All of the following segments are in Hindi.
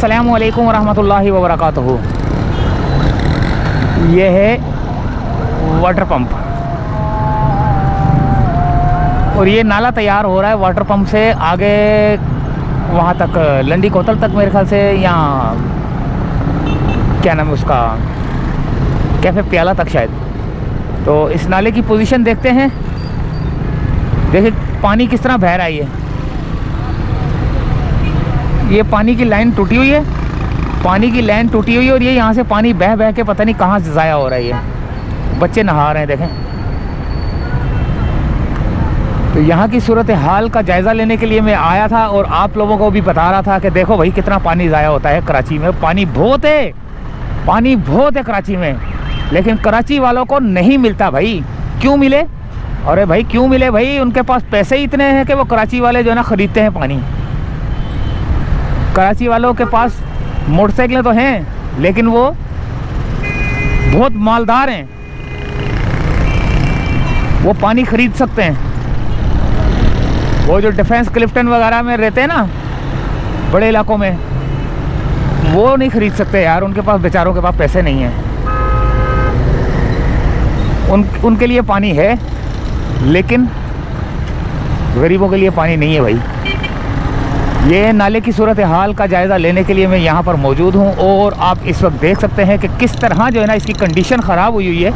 अस्सलामु अलैकुम वरहमतुल्लाहि वबरकातुहू। ये है वाटर पंप और ये नाला तैयार हो रहा है वाटर पंप से आगे वहाँ तक, लंडी कोतल तक मेरे ख्याल से, यहाँ क्या नाम है उसका, कैफे प्याला तक शायद। तो इस नाले की पोजीशन देखते हैं। देखिए पानी किस तरह बह रहा है। ये पानी की लाइन टूटी हुई है, पानी की लाइन टूटी हुई है और ये यहाँ से पानी बह बह के पता नहीं कहाँ से ज़ाया हो रहा है। ये बच्चे नहा रहे हैं, देखें। तो यहाँ की सूरत हाल का जायज़ा लेने के लिए मैं आया था और आप लोगों को भी बता रहा था कि देखो भाई कितना पानी ज़ाया होता है कराची में। पानी बहुत है, पानी बहुत है कराची में, लेकिन कराची वालों को नहीं मिलता भाई। क्यों मिले? अरे भाई क्यों मिले भाई? उनके पास पैसे ही इतने हैं कि वो कराची वाले जो है ना ख़रीदते हैं पानी। कराची वालों के पास मोटरसाइकिलें तो हैं, लेकिन वो बहुत मालदार हैं, वो पानी ख़रीद सकते हैं। वो जो डिफेंस क्लिफ्टन वगैरह में रहते हैं ना, बड़े इलाकों में, वो नहीं ख़रीद सकते यार। उनके पास, बेचारों के पास पैसे नहीं हैं। उनके लिए पानी है, लेकिन गरीबों के लिए पानी नहीं है भाई। ये नाले की सूरत हाल का जायज़ा लेने के लिए मैं यहाँ पर मौजूद हूँ और आप इस वक्त देख सकते हैं कि किस तरह जो है ना इसकी कंडीशन ख़राब हुई है।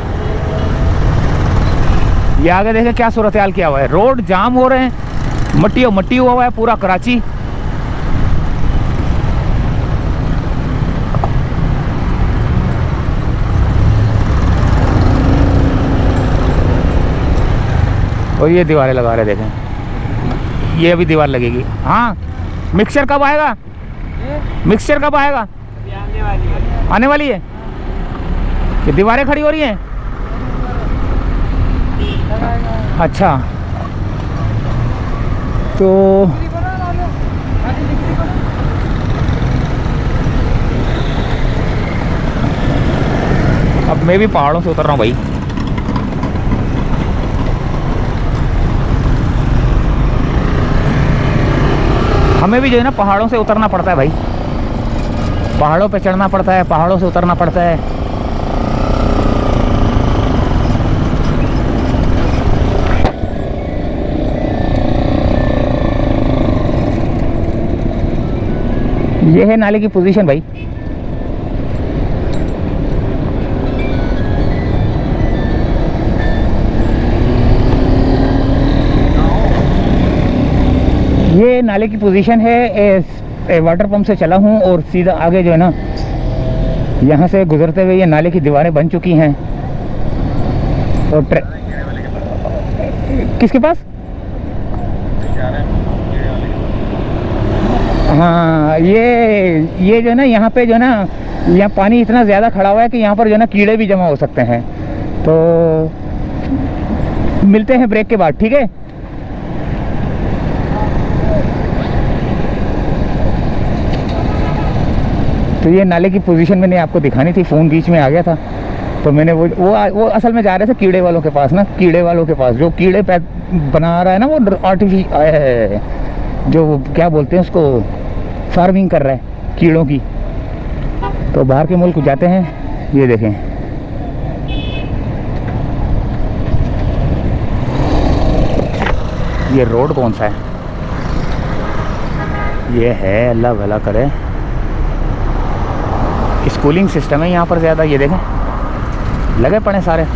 ये आगे देखें क्या सूरत हाल किया हुआ है। रोड जाम हो रहे हैं, मट्टी हुआ है पूरा कराची। और ये दीवारें लगा रहे, देखें। ये अभी दीवार लगेगी। हाँ, मिक्सचर कब आएगा? मिक्सचर कब आएगा? आने वाली है। ये दीवारें खड़ी हो रही हैं। अच्छा, तो अब मैं भी पहाड़ों से उतर रहा हूँ भाई। हमें भी जो है ना पहाड़ों से उतरना पड़ता है भाई। पहाड़ों पे चढ़ना पड़ता है, पहाड़ों से उतरना पड़ता है। ये है नाले की पोजीशन भाई। ये नाले की पोजीशन है। वाटर पंप से चला हूँ और सीधा आगे जो है ना, यहाँ से गुजरते हुए ये नाले की दीवारें बन चुकी हैं। और किसके पास? हाँ, ये जो है ना, यहाँ पे जो है ना, यहाँ पानी इतना ज़्यादा खड़ा हुआ है कि यहाँ पर जो है ना कीड़े भी जमा हो सकते हैं। तो मिलते हैं ब्रेक के बाद, ठीक है? तो ये नाले की पोजीशन मैंने आपको दिखानी थी, फ़ोन बीच में आ गया था। तो मैंने वो असल में जा रहे थे कीड़े वालों के पास ना, कीड़े वालों के पास जो कीड़े बना रहा है ना, वो आर्टिफिशियल, जो क्या बोलते हैं उसको, फार्मिंग कर रहा है कीड़ों की। तो बाहर के मुल्क जाते हैं। ये देखें, ये रोड कौन सा है? ये है, अल्लाह भला करे, स्कूलिंग सिस्टम है यहाँ पर ज़्यादा। ये देखें लगे पड़े सारे।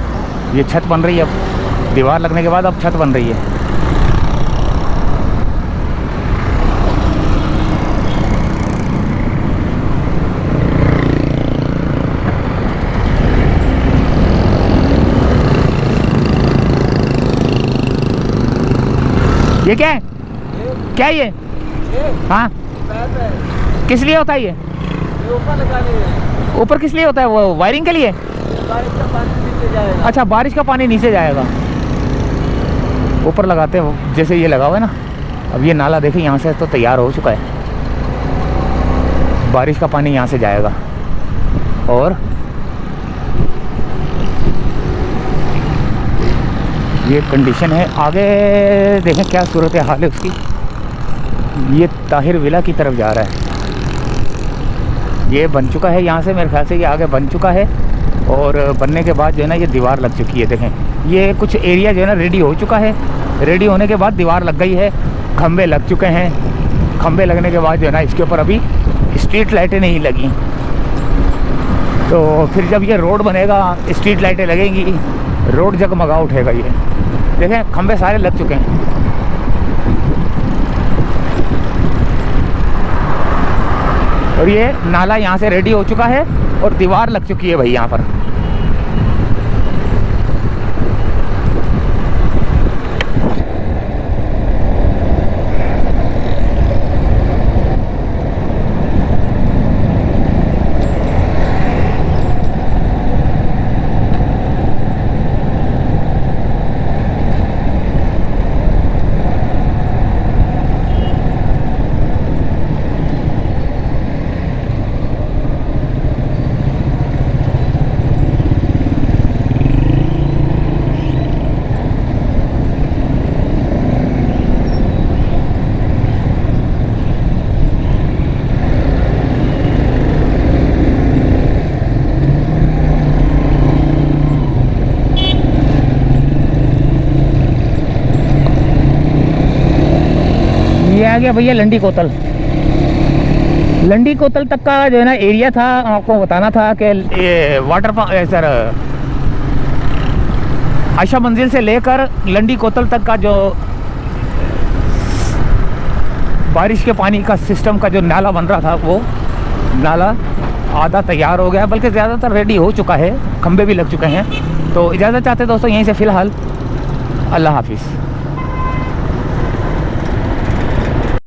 ये छत बन रही है, अब दीवार लगने के बाद अब छत बन रही है। ये क्या है? क्या ये? हाँ, किस लिए होता है ये? ऊपर लगाने है। ऊपर किस लिए होता है? वो वायरिंग के लिए? बारिश का पानी नीचे जाएगा। अच्छा, बारिश का पानी नीचे जाएगा, ऊपर लगाते हैं। जैसे ये लगा हुआ है ना, अब ये नाला देखिए यहाँ से तो तैयार हो चुका है। बारिश का पानी यहाँ से जाएगा और ये कंडीशन है। आगे देखें क्या सूरत हाल है उसकी। ये ताहिर विला की तरफ जा रहा है। ये बन चुका है यहाँ से, मेरे ख्याल से ये आगे बन चुका है। और बनने के बाद जो है ना ये दीवार लग चुकी है। देखें ये कुछ एरिया जो है ना रेडी हो चुका है। रेडी होने के बाद दीवार लग गई है, खंबे लग चुके हैं। खंबे लगने के बाद जो है ना इसके ऊपर अभी स्ट्रीट लाइटें नहीं लगी। तो फिर जब ये रोड बनेगा, स्ट्रीट लाइटें लगेंगी, रोड जगमगा उठेगा। ये देखें खंबे सारे लग चुके हैं। और ये नाला यहाँ से रेडी हो चुका है और दीवार लग चुकी है भाई यहाँ पर। ये आ गया भैया लंडी कोतल। लंडी कोतल तक का जो है ना एरिया था, आपको बताना था कि ये वाटर सर आशा मंजिल से लेकर लंडी कोतल तक का जो बारिश के पानी का सिस्टम का जो नाला बन रहा था, वो नाला आधा तैयार हो गया, बल्कि ज़्यादातर रेडी हो चुका है, खंबे भी लग चुके हैं। तो इजाज़त चाहते दोस्तों यहीं से फ़िलहाल, अल्लाह हाफिज़।